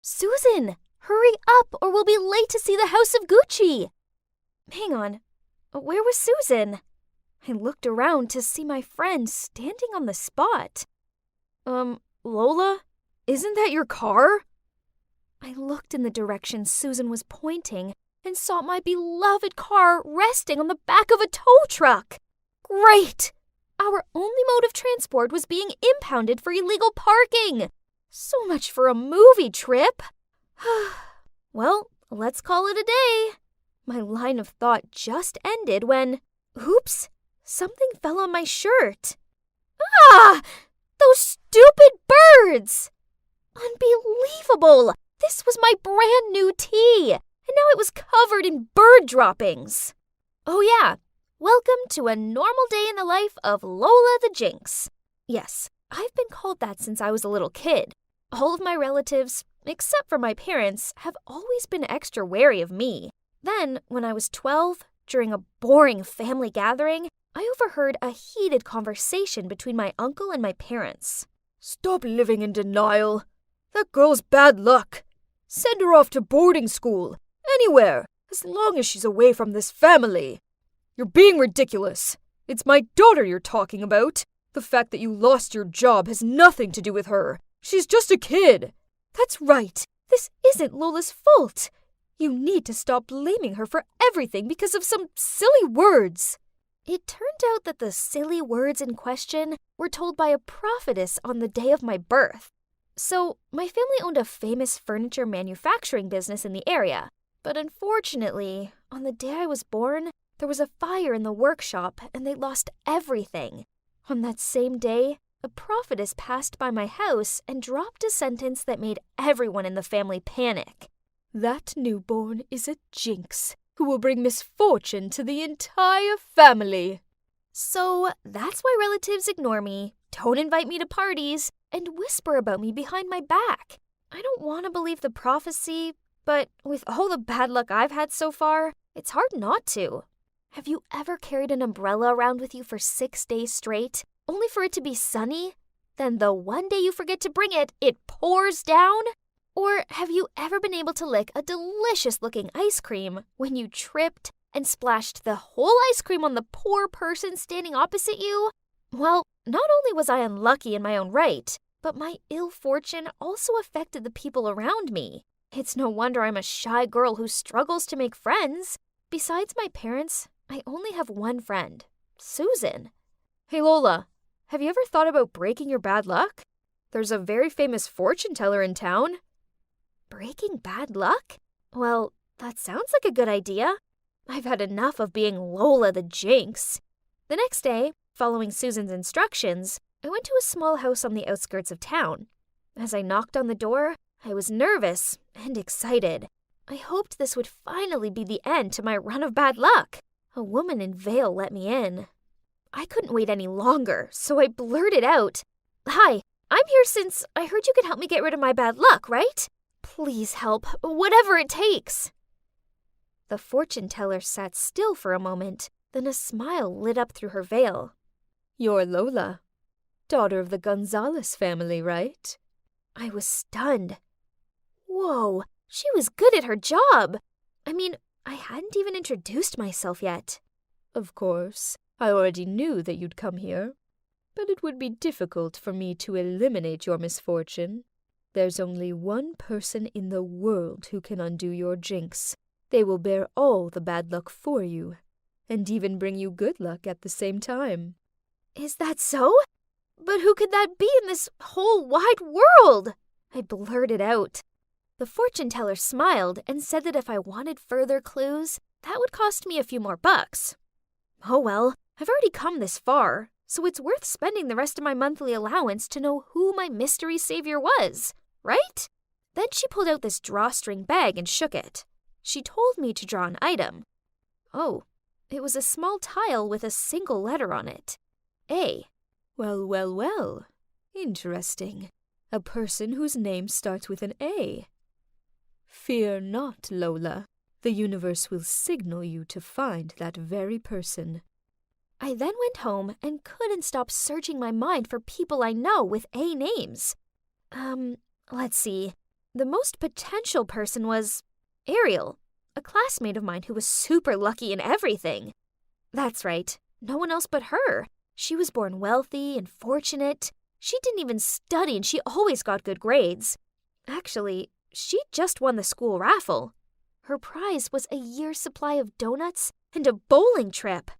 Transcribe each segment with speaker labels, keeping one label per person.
Speaker 1: Susan, hurry up or we'll be late to see the House of Gucci. Hang on, where was Susan? I looked around to see my friend standing on the spot.
Speaker 2: Lola? Isn't that your car?
Speaker 1: I looked in the direction Susan was pointing and saw my beloved car resting on the back of a tow truck. Great! Our only mode of transport was being impounded for illegal parking. So much for a movie trip. Well, let's call it a day. My line of thought just ended when, oops, something fell on my shirt. Ah! Those stupid birds! Unbelievable! This was my brand new tee, and now it was covered in bird droppings. Oh yeah, welcome to a normal day in the life of Lola the Jinx. Yes, I've been called that since I was a little kid. All of my relatives, except for my parents, have always been extra wary of me. Then, when I was 12, during a boring family gathering, I overheard a heated conversation between my uncle and my parents.
Speaker 2: Stop living in denial. That girl's bad luck. Send her off to boarding school. Anywhere, as long as she's away from this family. You're being ridiculous. It's my daughter you're talking about. The fact that you lost your job has nothing to do with her. She's just a kid.
Speaker 1: That's right. This isn't Lola's fault. You need to stop blaming her for everything because of some silly words. It turned out that the silly words in question were told by a prophetess on the day of my birth. So, my family owned a famous furniture manufacturing business in the area. But unfortunately, on the day I was born, there was a fire in the workshop and they lost everything. On that same day, a prophetess passed by my house and dropped a sentence that made everyone in the family panic.
Speaker 2: That newborn is a jinx who will bring misfortune to the entire family.
Speaker 1: So that's why relatives ignore me, don't invite me to parties, and whisper about me behind my back. I don't want to believe the prophecy, but with all the bad luck I've had so far, it's hard not to. Have you ever carried an umbrella around with you for 6 days straight, only for it to be sunny? Then the one day you forget to bring it, it pours down? Or have you ever been able to lick a delicious-looking ice cream when you tripped and splashed the whole ice cream on the poor person standing opposite you? Well, not only was I unlucky in my own right, but my ill fortune also affected the people around me. It's no wonder I'm a shy girl who struggles to make friends. Besides my parents, I only have one friend, Susan.
Speaker 2: Hey Lola, have you ever thought about breaking your bad luck? There's a very famous fortune teller in town.
Speaker 1: Breaking bad luck? Well, that sounds like a good idea. I've had enough of being Lola the Jinx. The next day, following Susan's instructions, I went to a small house on the outskirts of town. As I knocked on the door, I was nervous and excited. I hoped this would finally be the end to my run of bad luck. A woman in veil let me in. I couldn't wait any longer, so I blurted out, "Hi, I'm here since I heard you could help me get rid of my bad luck, right? Please help, whatever it takes." The fortune teller sat still for a moment, then a smile lit up through her veil.
Speaker 2: You're Lola, daughter of the Gonzalez family, right?
Speaker 1: I was stunned. Whoa, she was good at her job. I mean, I hadn't even introduced myself yet.
Speaker 2: Of course, I already knew that you'd come here, but it would be difficult for me to eliminate your misfortune. There's only one person in the world who can undo your jinx. They will bear all the bad luck for you, and even bring you good luck at the same time.
Speaker 1: Is that so? But who could that be in this whole wide world? I blurted out. The fortune teller smiled and said that if I wanted further clues, that would cost me a few more bucks. Oh well, I've already come this far, so it's worth spending the rest of my monthly allowance to know who my mystery savior was, right? Then she pulled out this drawstring bag and shook it. She told me to draw an item. Oh, it was a small tile with a single letter on it. A.
Speaker 2: Well, well, well. Interesting. A person whose name starts with an A. Fear not, Lola. The universe will signal you to find that very person.
Speaker 1: I then went home and couldn't stop searching my mind for people I know with A names. Let's see. The most potential person was Ariel, a classmate of mine who was super lucky in everything. That's right, no one else but her. She was born wealthy and fortunate. She didn't even study and she always got good grades. Actually, she just won the school raffle. Her prize was a year's supply of donuts and a bowling trip.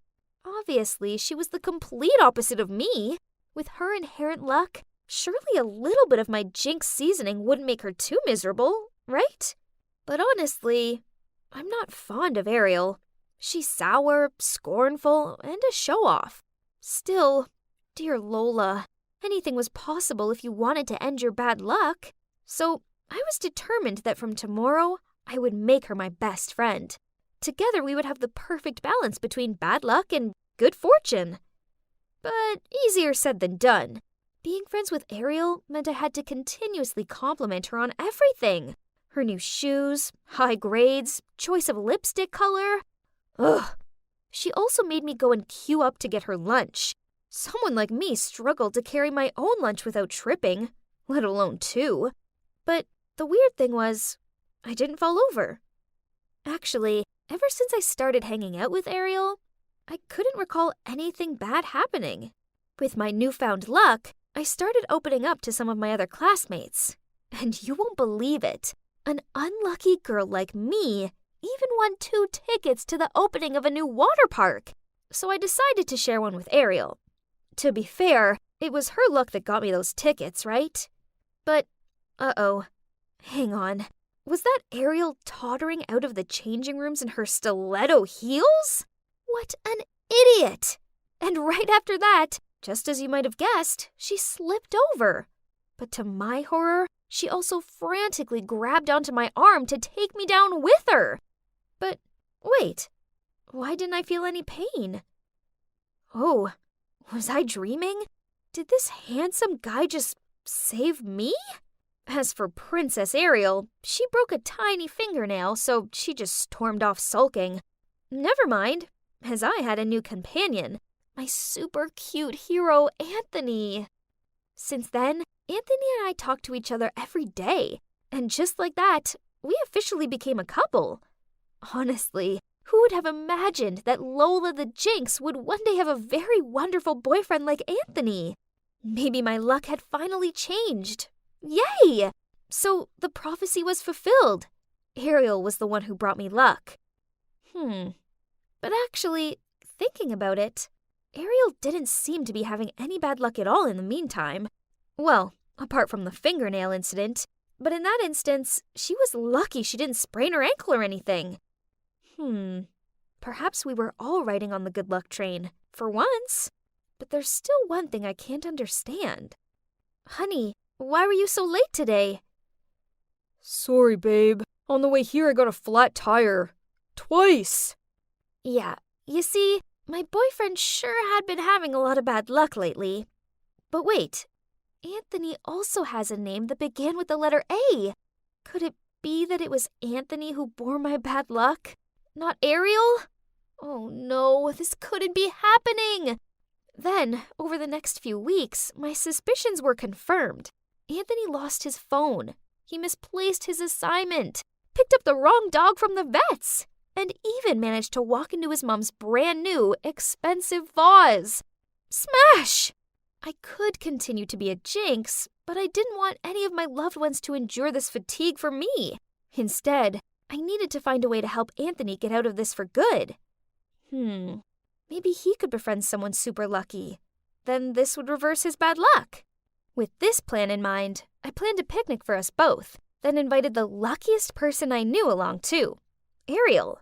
Speaker 1: Obviously, she was the complete opposite of me. With her inherent luck, surely a little bit of my jinx seasoning wouldn't make her too miserable, right? But honestly, I'm not fond of Ariel. She's sour, scornful, and a show-off. Still, dear Lola, anything was possible if you wanted to end your bad luck. So I was determined that from tomorrow, I would make her my best friend. Together we would have the perfect balance between bad luck and good fortune. But easier said than done. Being friends with Ariel meant I had to continuously compliment her on everything. Her new shoes, high grades, choice of lipstick color. Ugh. She also made me go and queue up to get her lunch. Someone like me struggled to carry my own lunch without tripping, let alone two. But the weird thing was, I didn't fall over. Actually, ever since I started hanging out with Ariel, I couldn't recall anything bad happening. With my newfound luck, I started opening up to some of my other classmates. And you won't believe it, an unlucky girl like me even won 2 tickets to the opening of a new water park. So I decided to share one with Ariel. To be fair, it was her luck that got me those tickets, right? But, uh-oh. Hang on. Was that Ariel tottering out of the changing rooms in her stiletto heels? What an idiot! And right after that, just as you might have guessed, she slipped over. But to my horror, she also frantically grabbed onto my arm to take me down with her. But wait, why didn't I feel any pain? Oh, was I dreaming? Did this handsome guy just save me? As for Princess Ariel, she broke a tiny fingernail, so she just stormed off sulking. Never mind, as I had a new companion, my super cute hero, Anthony. Since then, Anthony and I talked to each other every day, and just like that, we officially became a couple. Honestly, who would have imagined that Lola the Jinx would one day have a very wonderful boyfriend like Anthony? Maybe my luck had finally changed. Yay! So the prophecy was fulfilled. Ariel was the one who brought me luck. But actually, thinking about it, Ariel didn't seem to be having any bad luck at all in the meantime. Well, apart from the fingernail incident, but in that instance, she was lucky she didn't sprain her ankle or anything. Perhaps we were all riding on the good luck train, for once. But there's still one thing I can't understand. Honey, why were you so late today?
Speaker 2: Sorry, babe. On the way here, I got a flat tire. Twice.
Speaker 1: Yeah, you see, my boyfriend sure had been having a lot of bad luck lately. But wait, Anthony also has a name that began with the letter A. Could it be that it was Anthony who bore my bad luck? Not Ariel? Oh no, this couldn't be happening. Then, over the next few weeks, my suspicions were confirmed. Anthony lost his phone. He misplaced his assignment, picked up the wrong dog from the vet's, and even managed to walk into his mom's brand new, expensive vase. Smash! I could continue to be a jinx, but I didn't want any of my loved ones to endure this fatigue for me. Instead, I needed to find a way to help Anthony get out of this for good. Maybe he could befriend someone super lucky. Then this would reverse his bad luck. With this plan in mind, I planned a picnic for us both, then invited the luckiest person I knew along too, Ariel.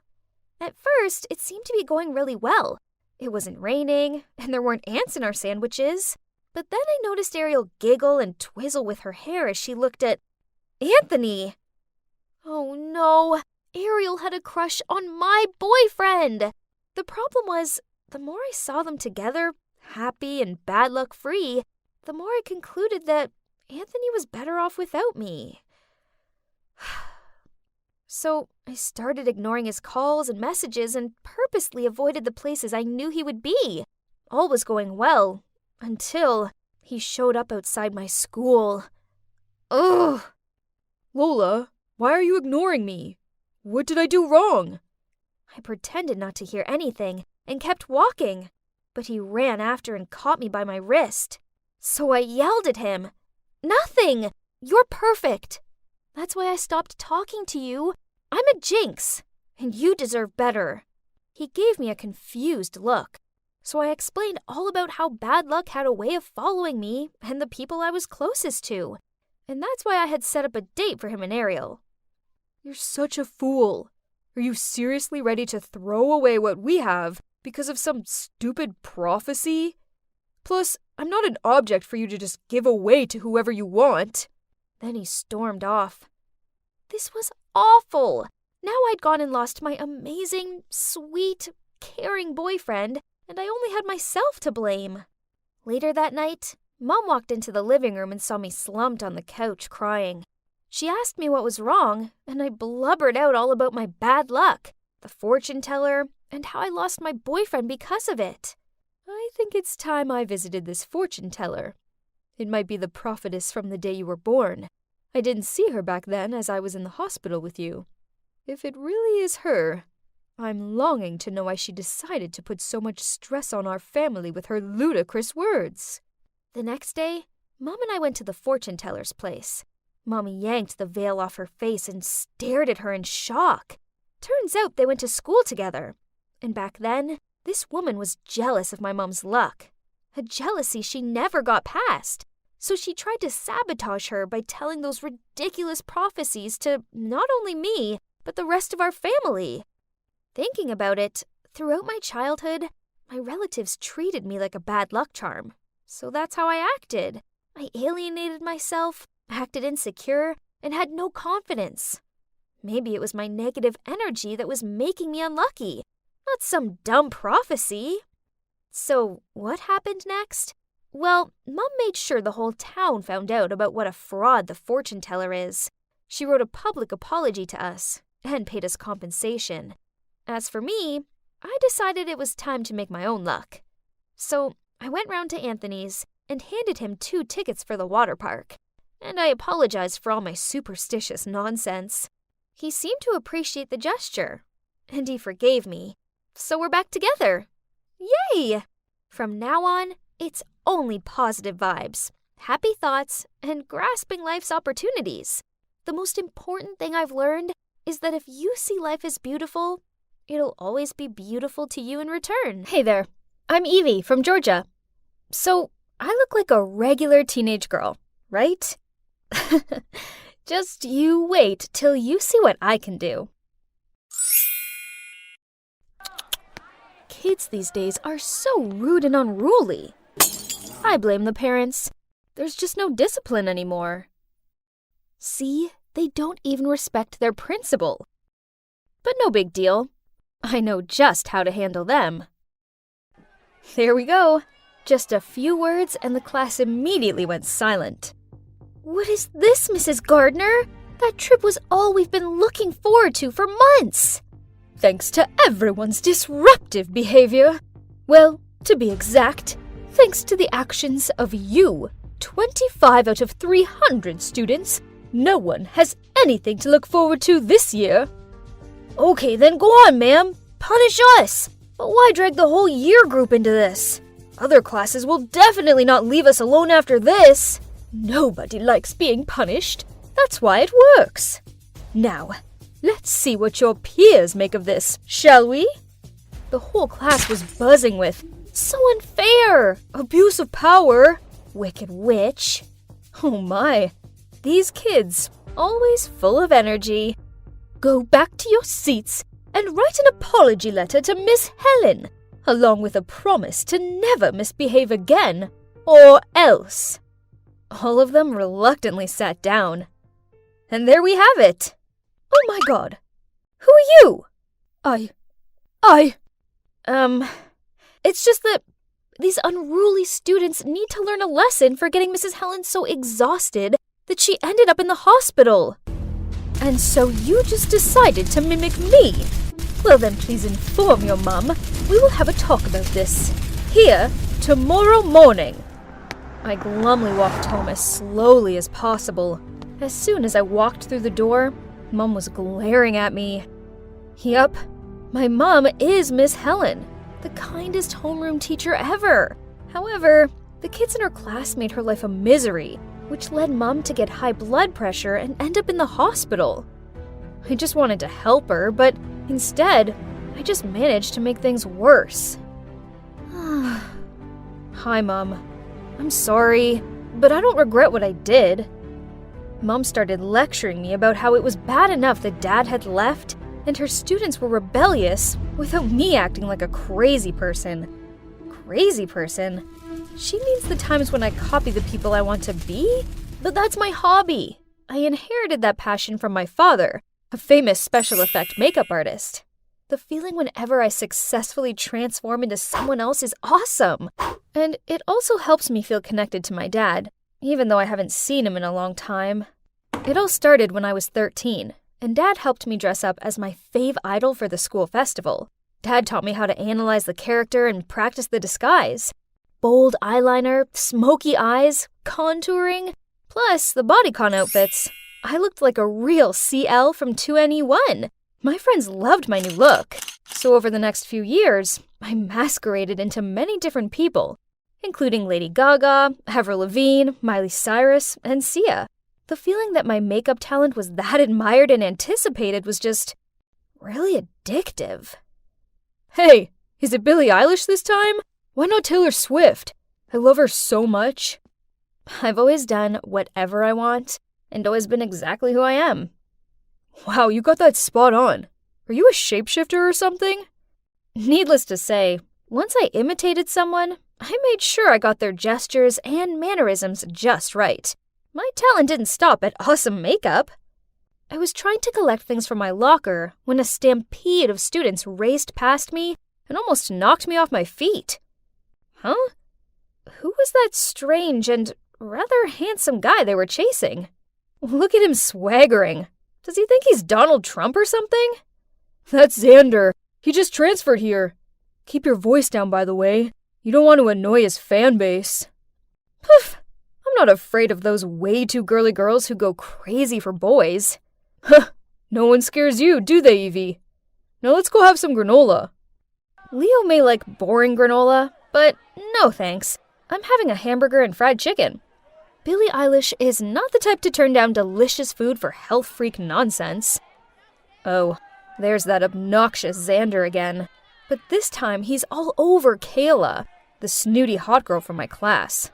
Speaker 1: At first, it seemed to be going really well. It wasn't raining, and there weren't ants in our sandwiches. But then I noticed Ariel giggle and twizzle with her hair as she looked at Anthony. Oh no, Ariel had a crush on my boyfriend. The problem was, the more I saw them together, happy and bad luck free, the more I concluded that Anthony was better off without me. So I started ignoring his calls and messages and purposely avoided the places I knew he would be. All was going well, until he showed up outside my school. Ugh!
Speaker 2: Lola, why are you ignoring me? What did I do wrong?
Speaker 1: I pretended not to hear anything and kept walking, but he ran after and caught me by my wrist. So I yelled at him, "Nothing! You're perfect! That's why I stopped talking to you. I'm a jinx, and you deserve better." He gave me a confused look, so I explained all about how bad luck had a way of following me and the people I was closest to, and that's why I had set up a date for him and Ariel.
Speaker 2: You're such a fool. Are you seriously ready to throw away what we have because of some stupid prophecy? Plus, I'm not an object for you to just give away to whoever you want.
Speaker 1: Then he stormed off. This was awful. Now I'd gone and lost my amazing, sweet, caring boyfriend, and I only had myself to blame. Later that night, Mom walked into the living room and saw me slumped on the couch crying. She asked me what was wrong, and I blubbered out all about my bad luck, the fortune teller, and how I lost my boyfriend because of it.
Speaker 2: I think it's time I visited this fortune teller. It might be the prophetess from the day you were born. I didn't see her back then as I was in the hospital with you. If it really is her, I'm longing to know why she decided to put so much stress on our family with her ludicrous words.
Speaker 1: The next day, Mom and I went to the fortune teller's place. Mom yanked the veil off her face and stared at her in shock. Turns out they went to school together. And back then, this woman was jealous of my mom's luck. A jealousy she never got past. So she tried to sabotage her by telling those ridiculous prophecies to not only me, but the rest of our family. Thinking about it, throughout my childhood, my relatives treated me like a bad luck charm. So that's how I acted. I alienated myself, acted insecure, and had no confidence. Maybe it was my negative energy that was making me unlucky, not some dumb prophecy. So what happened next? Well, Mom made sure the whole town found out about what a fraud the fortune teller is. She wrote a public apology to us and paid us compensation. As for me, I decided it was time to make my own luck. So I went round to Anthony's and handed him 2 tickets for the water park, and I apologized for all my superstitious nonsense. He seemed to appreciate the gesture, and he forgave me. So we're back together. Yay! From now on, it's only positive vibes, happy thoughts, and grasping life's opportunities. The most important thing I've learned is that if you see life as beautiful, it'll always be beautiful to you in return.
Speaker 2: Hey there, I'm Evie from Georgia. So, I look like a regular teenage girl, right? Just you wait till you see what I can do.
Speaker 1: Kids these days are so rude and unruly. I blame the parents.
Speaker 2: There's just no discipline anymore.
Speaker 1: See, they don't even respect their principal. But no big deal. I know just how to handle them.
Speaker 2: There we go. Just a few words and the class immediately went silent.
Speaker 1: What is this, Mrs. Gardner? That trip was all we've been looking forward to for months.
Speaker 2: Thanks to everyone's disruptive behavior. Well, to be exact, thanks to the actions of you, 25 out of 300 students, no one has anything to look forward to this year.
Speaker 1: Okay, then go on, ma'am. Punish us. But why drag the whole year group into this? Other classes will definitely not leave us alone after this.
Speaker 2: Nobody likes being punished. That's why it works. Now, let's see what your peers make of this, shall we?
Speaker 1: The whole class was buzzing with, "So unfair!
Speaker 2: Abuse of power!
Speaker 1: Wicked witch!"
Speaker 2: Oh my, these kids, always full of energy. Go back to your seats and write an apology letter to Miss Helen, along with a promise to never misbehave again, or else. All of them reluctantly sat down. And there we have it. Oh my God, who are you?
Speaker 1: It's just that these unruly students need to learn a lesson for getting Mrs. Helen so exhausted that she ended up in the hospital.
Speaker 2: And so you just decided to mimic me? Well then, please inform your mum. We will have a talk about this. Here, tomorrow morning. I glumly walked home as slowly as possible.
Speaker 1: As soon as I walked through the door, Mom was glaring at me. Yup, my mom is Miss Helen, the kindest homeroom teacher ever. However, the kids in her class made her life a misery, which led Mom to get high blood pressure and end up in the hospital. I just wanted to help her, but instead, I just managed to make things worse. Hi, Mom. I'm sorry, but I don't regret what I did. Mom started lecturing me about how it was bad enough that Dad had left and her students were rebellious without me acting like a crazy person. Crazy person? She means the times when I copy the people I want to be? But that's my hobby. I inherited that passion from my father, a famous special effect makeup artist. The feeling whenever I successfully transform into someone else is awesome. And it also helps me feel connected to my dad, even though I haven't seen him in a long time. It all started when I was 13, and Dad helped me dress up as my fave idol for the school festival. Dad taught me how to analyze the character and practice the disguise. Bold eyeliner, smoky eyes, contouring, plus the bodycon outfits. I looked like a real CL from 2NE1. My friends loved my new look. So over the next few years, I masqueraded into many different people, including Lady Gaga, Avril Lavigne, Miley Cyrus, and Sia. The feeling that my makeup talent was that admired and anticipated was just really addictive. Hey, is it Billie Eilish this time? Why not Taylor Swift? I love her so much. I've always done whatever I want and always been exactly who I am. Wow, you got that spot on. Are you a shapeshifter or something? Needless to say, once I imitated someone, I made sure I got their gestures and mannerisms just right. My talent didn't stop at awesome makeup. I was trying to collect things from my locker when a stampede of students raced past me and almost knocked me off my feet. Huh? Who was that strange and rather handsome guy they were chasing? Look at him swaggering. Does he think he's Donald Trump or something? That's Xander. He just transferred here. Keep your voice down, by the way. You don't want to annoy his fan base. Poof! I'm not afraid of those way too girly girls who go crazy for boys. Huh! No one scares you, do they, Evie? Now let's go have some granola. Leo may like boring granola, but no thanks. I'm having a hamburger and fried chicken. Billie Eilish is not the type to turn down delicious food for health freak nonsense. Oh, there's that obnoxious Xander again. But this time he's all over Kayla, the snooty hot girl from my class.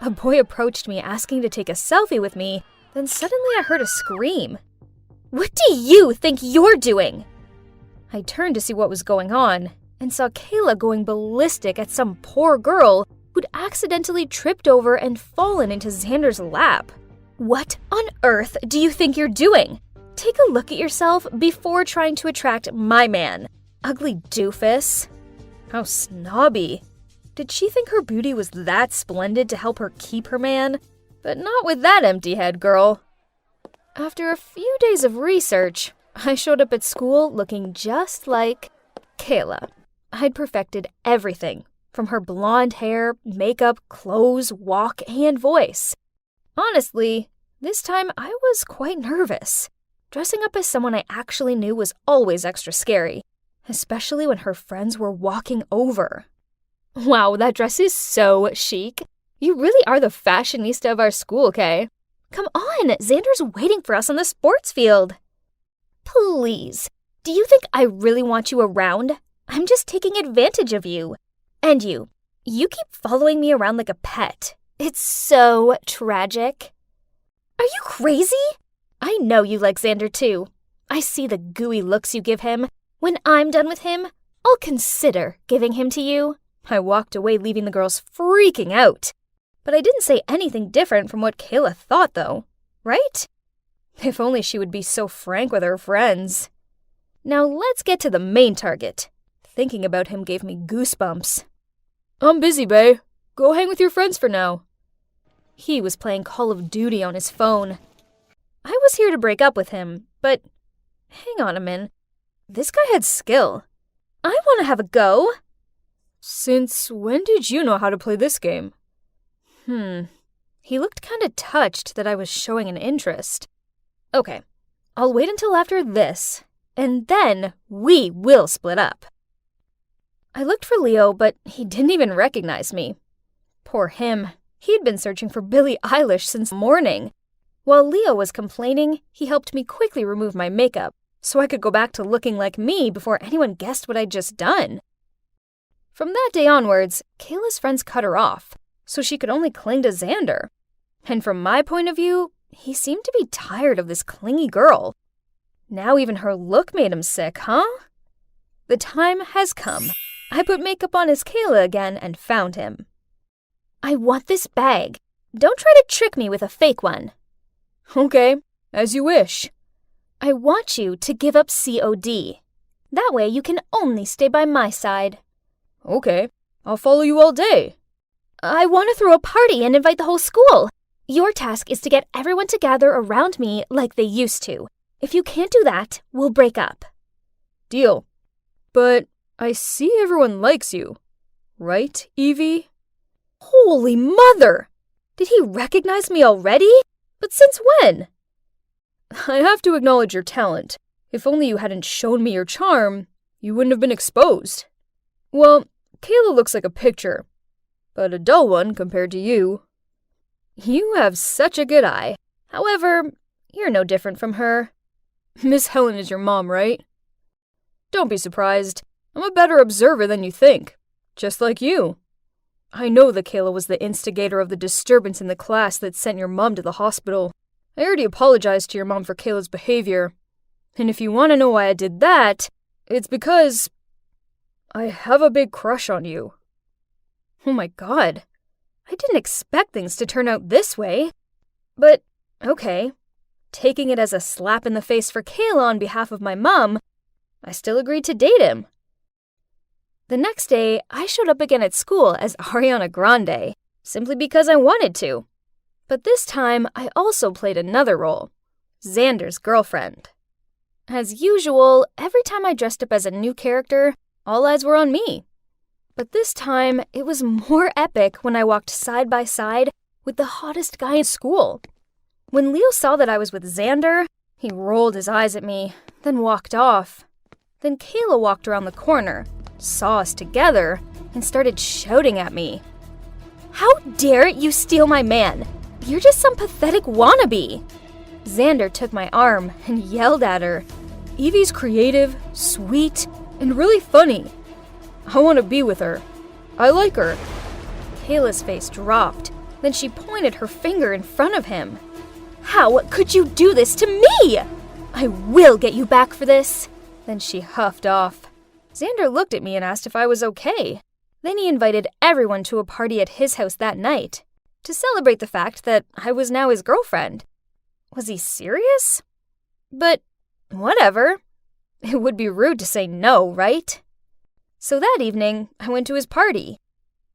Speaker 1: A boy approached me asking to take a selfie with me, then suddenly I heard a scream. What do you think you're doing? I turned to see what was going on and saw Kayla going ballistic at some poor girl who'd accidentally tripped over and fallen into Xander's lap. What on earth do you think you're doing? Take a look at yourself before trying to attract my man. Ugly doofus. How snobby. Did she think her beauty was that splendid to help her keep her man? But not with that empty head, girl. After a few days of research, I showed up at school looking just like Kayla. I'd perfected everything, from her blonde hair, makeup, clothes, walk, and voice. Honestly, this time I was quite nervous. Dressing up as someone I actually knew was always extra scary, especially when her friends were walking over. Wow, that dress is so chic. You really are the fashionista of our school, Kay. Come on, Xander's waiting for us on the sports field. Please, do you think I really want you around? I'm just taking advantage of you. And you keep following me around like a pet. It's so tragic. Are you crazy? I know you like Xander too. I see the gooey looks you give him. When I'm done with him, I'll consider giving him to you. I walked away, leaving the girls freaking out. But I didn't say anything different from what Kayla thought, though. Right? If only she would be so frank with her friends. Now let's get to the main target. Thinking about him gave me goosebumps. I'm busy, bae. Go hang with your friends for now. He was playing Call of Duty on his phone. I was here to break up with him, but hang on a minute. This guy had skill. I want to have a go. Since when did you know how to play this game? He looked kinda touched that I was showing an interest. Okay, I'll wait until after this, and then we will split up. I looked for Leo, but he didn't even recognize me. Poor him. He'd been searching for Billie Eilish since morning. While Leo was complaining, he helped me quickly remove my makeup, so I could go back to looking like me before anyone guessed what I'd just done. From that day onwards, Kayla's friends cut her off, so she could only cling to Xander. And from my point of view, he seemed to be tired of this clingy girl. Now even her look made him sick, huh? The time has come. I put makeup on as Kayla again and found him. I want this bag. Don't try to trick me with a fake one.
Speaker 2: Okay, as you wish.
Speaker 1: I want you to give up COD. That way you can only stay by my side.
Speaker 2: Okay, I'll follow you all day.
Speaker 1: I want to throw a party and invite the whole school. Your task is to get everyone to gather around me like they used to. If you can't do that, we'll break up.
Speaker 2: Deal. But I see everyone likes you. Right, Evie?
Speaker 1: Holy mother! Did he recognize me already? But since when?
Speaker 2: I have to acknowledge your talent. If only you hadn't shown me your charm, you wouldn't have been exposed. Well, Kayla looks like a picture, but a dull one compared to you. You have such a good eye. However, you're no different from her. Miss Helen is your mom, right? Don't be surprised. I'm a better observer than you think. Just like you. I know that Kayla was the instigator of the disturbance in the class that sent your mom to the hospital. I already apologized to your mom for Kayla's behavior. And if you want to know why I did that, it's because I have a big crush on you. Oh my god. I didn't expect things to turn out this way. But, okay. Taking it as a slap in the face for Kayla on behalf of my mom, I still agreed to date him. The next day, I showed up again at school as Ariana Grande, simply because I wanted to. But this time, I also played another role, Xander's girlfriend. As usual, every time I dressed up as a new character, all eyes were on me. But this time, it was more epic when I walked side by side with the hottest guy in school. When Leo saw that I was with Xander, he rolled his eyes at me, then walked off. Then Kayla walked around the corner, saw us together, and started shouting at me. How dare you steal my man? You're just some pathetic wannabe. Xander took my arm and yelled at her. Evie's creative, sweet, and really funny. I want to be with her. I like her.
Speaker 1: Kayla's face dropped. Then she pointed her finger in front of him. How could you do this to me? I will get you back for this.
Speaker 2: Then she huffed off. Xander looked at me and asked if I was okay. Then he invited everyone to a party at his house that night to celebrate the fact that I was now his girlfriend. Was he serious? But whatever. It would be rude to say no, right? So that evening, I went to his party.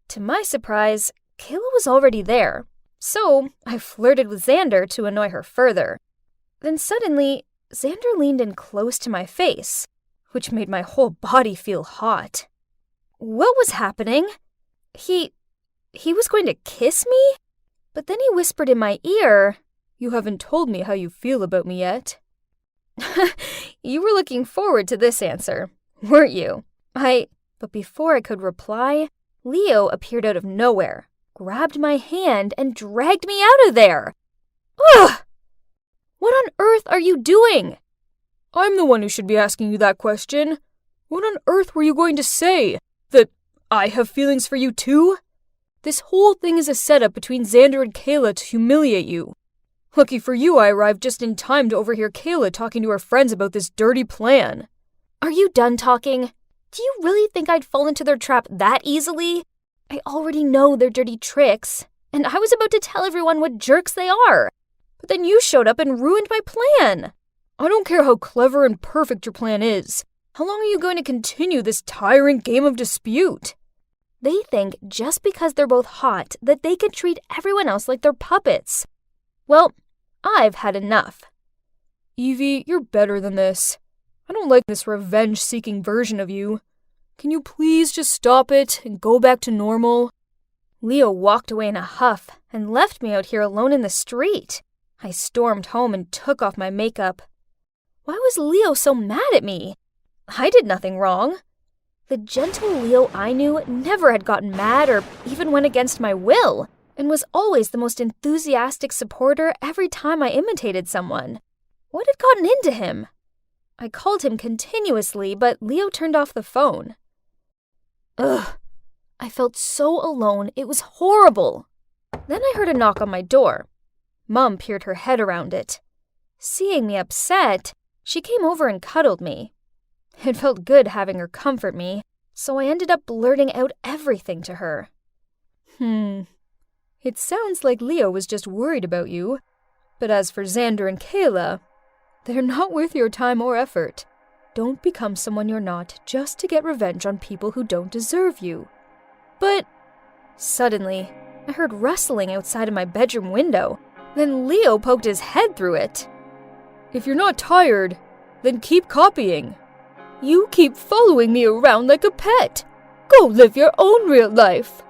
Speaker 2: To my surprise, Kayla was already there, so I flirted with Xander to annoy her further. Then suddenly, Xander leaned in close to my face, which made my whole body feel hot. What was happening? He was going to kiss me? But then he whispered in my ear, "You haven't told me how you feel about me yet." You were looking forward to this answer, weren't you? But before I could reply, Leo appeared out of nowhere, grabbed my hand, and dragged me out of there. Ugh! What on earth are you doing? I'm the one who should be asking you that question. What on earth were you going to say? That I have feelings for you too? This whole thing is a setup between Xander and Kayla to humiliate you. Lucky for you, I arrived just in time to overhear Kayla talking to her friends about this dirty plan. Are you done talking? Do you really think I'd fall into their trap that easily? I already know their dirty tricks, and I was about to tell everyone what jerks they are. But then you showed up and ruined my plan. I don't care how clever and perfect your plan is. How long are you going to continue this tiring game of dispute? They think just because they're both hot that they can treat everyone else like they're puppets. Well, I've had enough. Evie, you're better than this. I don't like this revenge-seeking version of you. Can you please just stop it and go back to normal?
Speaker 1: Leo walked away in a huff and left me out here alone in the street. I stormed home and took off my makeup. Why was Leo so mad at me? I did nothing wrong. The gentle Leo I knew never had gotten mad or even went against my will, and was always the most enthusiastic supporter every time I imitated someone. What had gotten into him? I called him continuously, but Leo turned off the phone. Ugh. I felt so alone, it was horrible. Then I heard a knock on my door. Mom peered her head around it. Seeing me upset, she came over and cuddled me. It felt good having her comfort me, so I ended up blurting out everything to her.
Speaker 2: It sounds like Leo was just worried about you. But as for Xander and Kayla, they're not worth your time or effort. Don't become someone you're not just to get revenge on people who don't deserve you.
Speaker 1: But suddenly, I heard rustling outside of my bedroom window. Then Leo poked his head through it.
Speaker 2: If you're not tired, then keep copying. You keep following me around like a pet. Go live your own real life.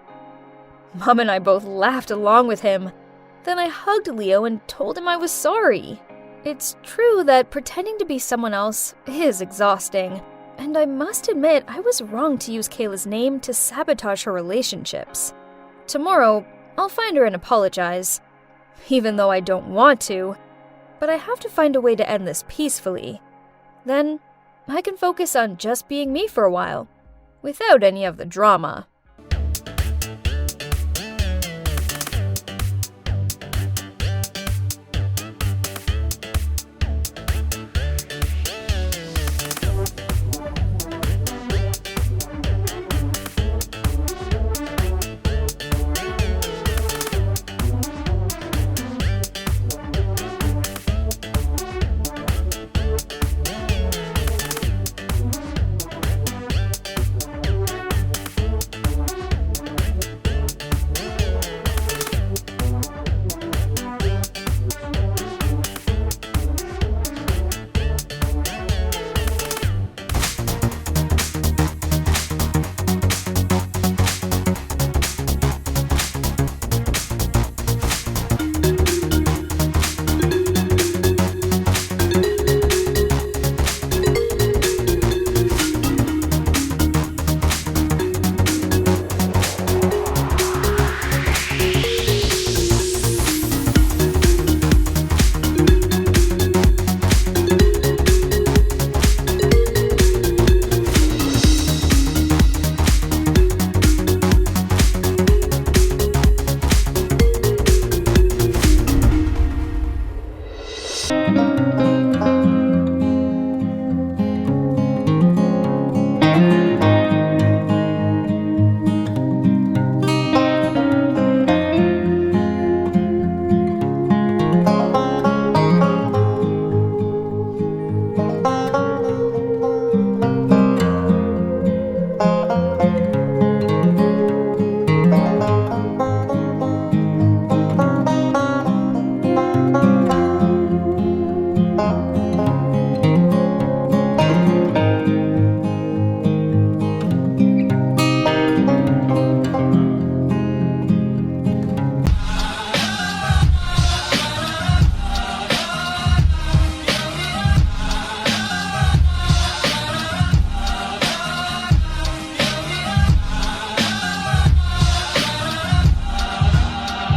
Speaker 1: Mom and I both laughed along with him. Then I hugged Leo and told him I was sorry. It's true that pretending to be someone else is exhausting, and I must admit I was wrong to use Kayla's name to sabotage her relationships. Tomorrow, I'll find her and apologize, even though I don't want to, but I have to find a way to end this peacefully. Then, I can focus on just being me for a while, without any of the drama.